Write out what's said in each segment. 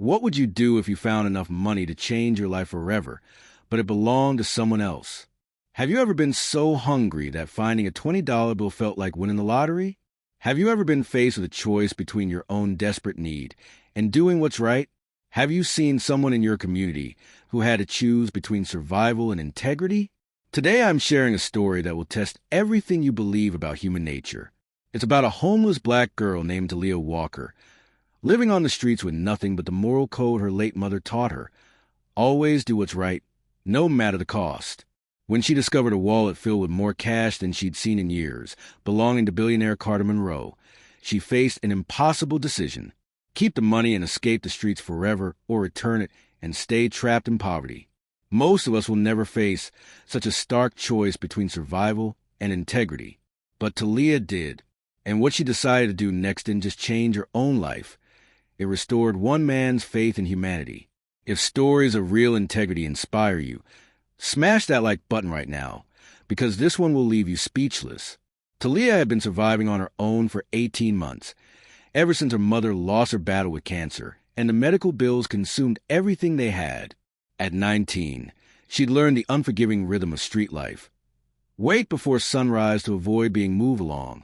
What would you do if you found enough money to change your life forever, but it belonged to someone else? Have you ever been so hungry that finding a $20 bill felt like winning the lottery? Have you ever been faced with a choice between your own desperate need and doing what's right? Have you seen someone in your community who had to choose between survival and integrity? Today I'm sharing a story that will test everything you believe about human nature. It's about a homeless black girl named Talia Walker, living on the streets with nothing but the moral code her late mother taught her. Always do what's right, no matter the cost. When she discovered a wallet filled with more cash than she'd seen in years, belonging to billionaire Carter Monroe, she faced an impossible decision: keep the money and escape the streets forever, or return it and stay trapped in poverty. Most of us will never face such a stark choice between survival and integrity. But Talia did, and what she decided to do next didn't just change her own life. It restored one man's faith in humanity. If stories of real integrity inspire you, smash that like button right now, because this one will leave you speechless. Talia had been surviving on her own for 18 months, ever since her mother lost her battle with cancer, and the medical bills consumed everything they had. At 19, she'd learned the unforgiving rhythm of street life. Wait before sunrise to avoid being moved along.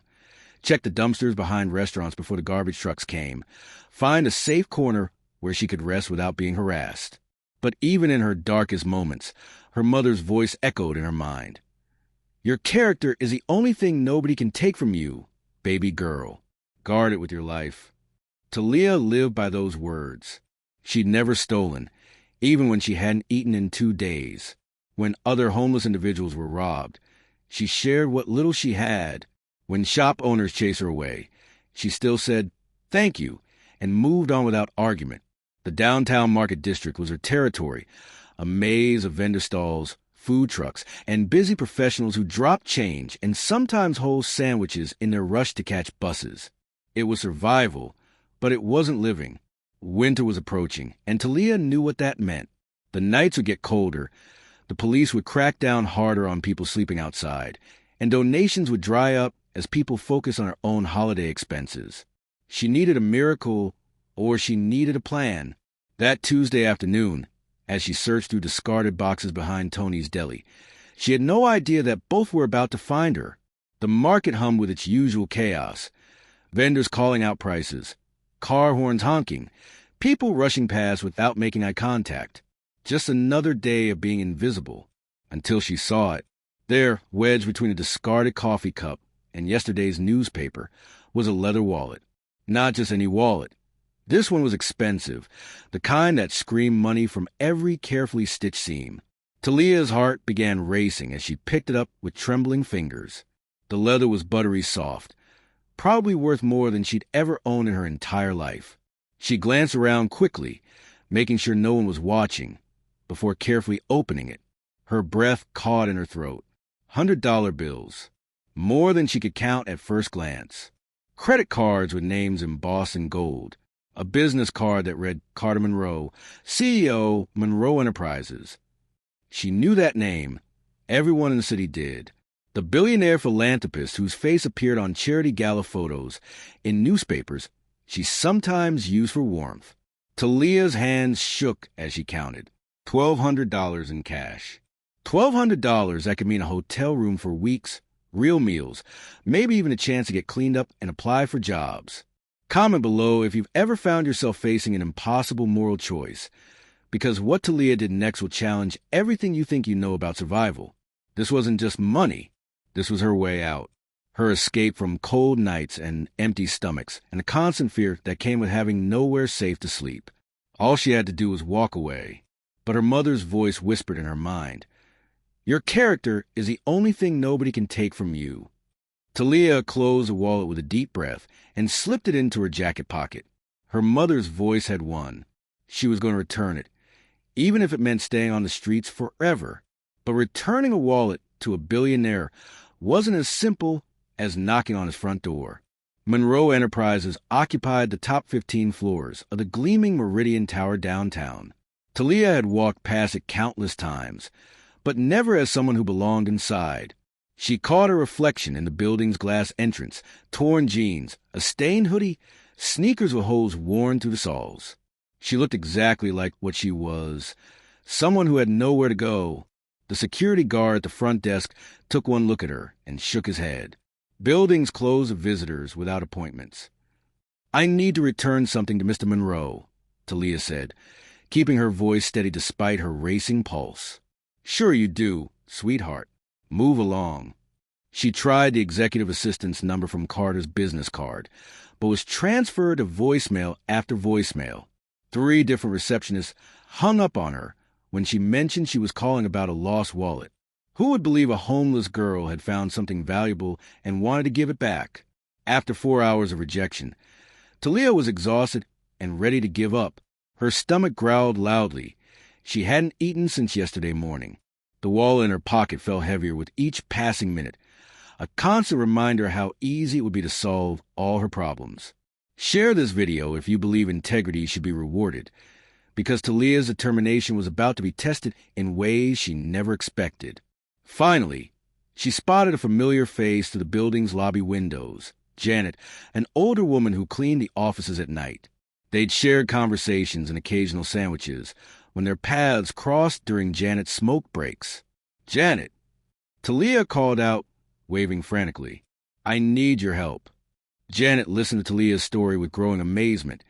Check the dumpsters behind restaurants before the garbage trucks came. Find a safe corner where she could rest without being harassed. But even in her darkest moments, her mother's voice echoed in her mind. Your character is the only thing nobody can take from you, baby girl. Guard it with your life. Talia lived by those words. She'd never stolen, even when she hadn't eaten in 2 days. When other homeless individuals were robbed, she shared what little she had. When shop owners chased her away, she still said, "Thank you," and moved on without argument. The downtown market district was her territory, a maze of vendor stalls, food trucks, and busy professionals who dropped change and sometimes whole sandwiches in their rush to catch buses. It was survival, but it wasn't living. Winter was approaching, and Talia knew what that meant. The nights would get colder, the police would crack down harder on people sleeping outside, and donations would dry up as people focused on their own holiday expenses. She needed a miracle, or she needed a plan. That Tuesday afternoon, as she searched through discarded boxes behind Tony's Deli, she had no idea that both were about to find her. The market hummed with its usual chaos. Vendors calling out prices, car horns honking, people rushing past without making eye contact. Just another day of being invisible, until she saw it. There, wedged between a discarded coffee cup and yesterday's newspaper, was a leather wallet. Not just any wallet. This one was expensive, the kind that screamed money from every carefully stitched seam. Talia's heart began racing as she picked it up with trembling fingers. The leather was buttery soft, probably worth more than she'd ever owned in her entire life. She glanced around quickly, making sure no one was watching, before carefully opening it. Her breath caught in her throat. $100 bills. More than she could count at first glance. Credit cards with names embossed in gold. A business card that read Carter Monroe, CEO, Monroe Enterprises. She knew that name. Everyone in the city did. The billionaire philanthropist whose face appeared on charity gala photos in newspapers she sometimes used for warmth. Talia's hands shook as she counted. $1,200 in cash. $1,200 that could mean a hotel room for weeks, real meals, maybe even a chance to get cleaned up and apply for jobs. Comment below if you've ever found yourself facing an impossible moral choice, because what Talia did next will challenge everything you think you know about survival. This wasn't just money. This was her way out. Her escape from cold nights and empty stomachs, and the constant fear that came with having nowhere safe to sleep. All she had to do was walk away. But her mother's voice whispered in her mind, "Your character is the only thing nobody can take from you." Talia closed the wallet with a deep breath and slipped it into her jacket pocket. Her mother's voice had won. She was going to return it, even if it meant staying on the streets forever. But returning a wallet to a billionaire wasn't as simple as knocking on his front door. Monroe Enterprises occupied the top 15 floors of the gleaming Meridian Tower downtown. Talia had walked past it countless times, but never as someone who belonged inside. She caught her reflection in the building's glass entrance, torn jeans, a stained hoodie, sneakers with holes worn through the soles. She looked exactly like what she was, someone who had nowhere to go. The security guard at the front desk took one look at her and shook his head. Buildings close to visitors without appointments. "I need to return something to Mr. Monroe," Talia said, keeping her voice steady despite her racing pulse. "Sure you do, sweetheart. Move along." She tried the executive assistant's number from Carter's business card, but was transferred to voicemail after voicemail. 3 different receptionists hung up on her when she mentioned she was calling about a lost wallet. Who would believe a homeless girl had found something valuable and wanted to give it back? After 4 hours of rejection, Talia was exhausted and ready to give up. Her stomach growled loudly. She hadn't eaten since yesterday morning. The wallet in her pocket felt heavier with each passing minute, a constant reminder how easy it would be to solve all her problems. Share this video if you believe integrity should be rewarded, because Talia's determination was about to be tested in ways she never expected. Finally, she spotted a familiar face through the building's lobby windows. Janet, an older woman who cleaned the offices at night. They'd shared conversations and occasional sandwiches when their paths crossed during Janet's smoke breaks. "Janet!" Talia called out, waving frantically. "I need your help." Janet listened to Talia's story with growing amazement,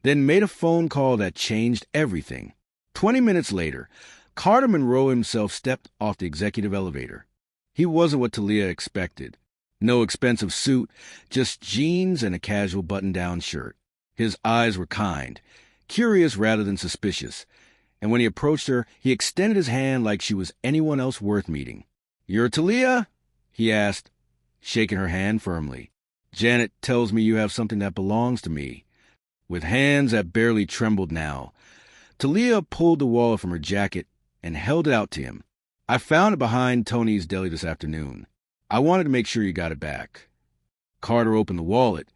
then made a phone call that changed everything. 20 minutes later, Carter Monroe himself stepped off the executive elevator. He wasn't what Talia expected. No expensive suit, just jeans and a casual button-down shirt. His eyes were kind, curious rather than suspicious, and when he approached her, he extended his hand like she was anyone else worth meeting. "You're Talia?" he asked, shaking her hand firmly. "Janet tells me you have something that belongs to me." With hands that barely trembled now, Talia pulled the wallet from her jacket and held it out to him. "I found it behind Tony's deli this afternoon. I wanted to make sure you got it back." Carter opened the wallet,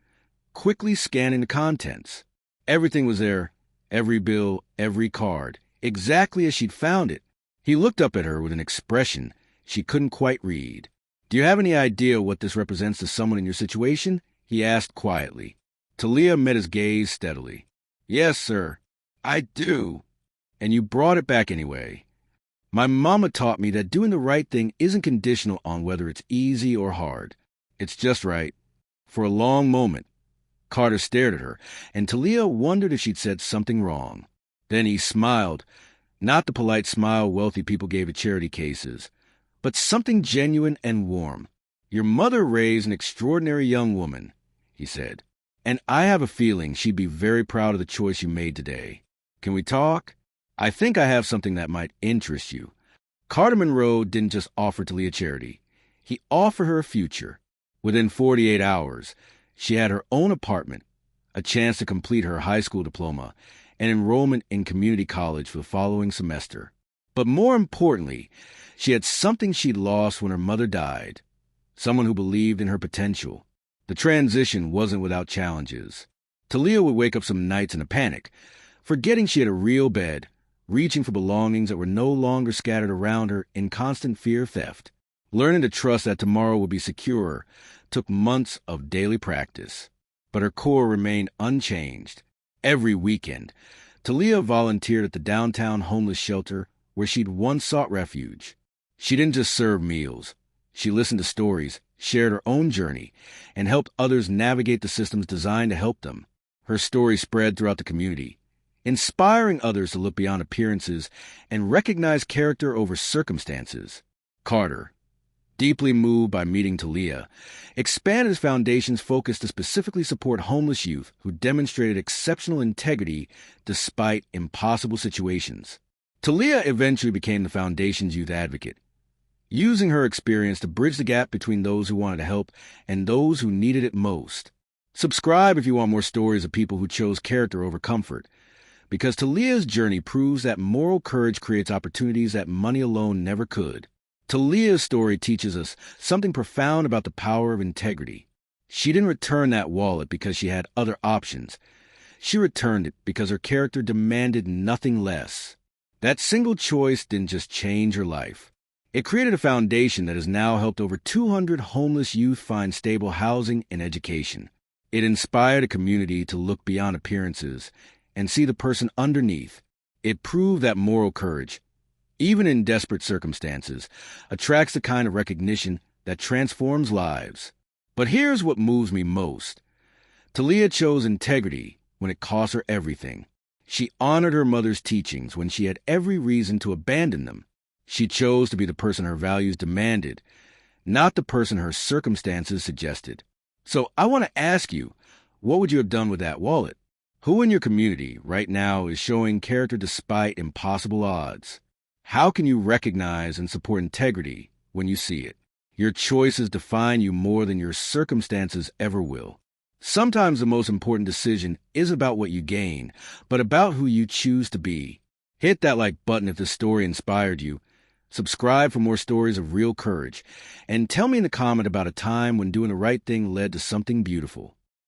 quickly scanning the contents. Everything was there, every bill, every card, exactly as she'd found it. He looked up at her with an expression she couldn't quite read. "Do you have any idea what this represents to someone in your situation?" he asked quietly. Talia met his gaze steadily. "Yes, sir, I do." "And you brought it back anyway." "My mama taught me that doing the right thing isn't conditional on whether it's easy or hard. It's just right." For a long moment, Carter stared at her, and Talia wondered if she'd said something wrong. Then he smiled, not the polite smile wealthy people gave at charity cases, but something genuine and warm. "Your mother raised an extraordinary young woman," he said, "and I have a feeling she'd be very proud of the choice you made today. Can we talk? I think I have something that might interest you." Carter Monroe didn't just offer Talia charity. He offered her a future. Within 48 hours, she had her own apartment, a chance to complete her high school diploma, and enrollment in community college for the following semester. But more importantly, she had something she'd lost when her mother died, someone who believed in her potential. The transition wasn't without challenges. Talia would wake up some nights in a panic, forgetting she had a real bed, reaching for belongings that were no longer scattered around her in constant fear of theft. Learning to trust that tomorrow would be secure took months of daily practice, but her core remained unchanged. Every weekend, Talia volunteered at the downtown homeless shelter where she'd once sought refuge. She didn't just serve meals. She listened to stories, shared her own journey, and helped others navigate the systems designed to help them. Her story spread throughout the community, inspiring others to look beyond appearances and recognize character over circumstances. Carter, deeply moved by meeting Talia, expanded his foundation's focus to specifically support homeless youth who demonstrated exceptional integrity despite impossible situations. Talia eventually became the foundation's youth advocate, using her experience to bridge the gap between those who wanted to help and those who needed it most. Subscribe if you want more stories of people who chose character over comfort, because Talia's journey proves that moral courage creates opportunities that money alone never could. Talia's story teaches us something profound about the power of integrity. She didn't return that wallet because she had other options. She returned it because her character demanded nothing less. That single choice didn't just change her life. It created a foundation that has now helped over 200 homeless youth find stable housing and education. It inspired a community to look beyond appearances and see the person underneath. It proved that moral courage, even in desperate circumstances, attracts the kind of recognition that transforms lives. But here's what moves me most. Talia chose integrity when it cost her everything. She honored her mother's teachings when she had every reason to abandon them. She chose to be the person her values demanded, not the person her circumstances suggested. So I want to ask you, what would you have done with that wallet? Who in your community right now is showing character despite impossible odds? How can you recognize and support integrity when you see it? Your choices define you more than your circumstances ever will. Sometimes the most important decision isn't about what you gain, but about who you choose to be. Hit that like button if the story inspired you. Subscribe for more stories of real courage. And tell me in the comment about a time when doing the right thing led to something beautiful.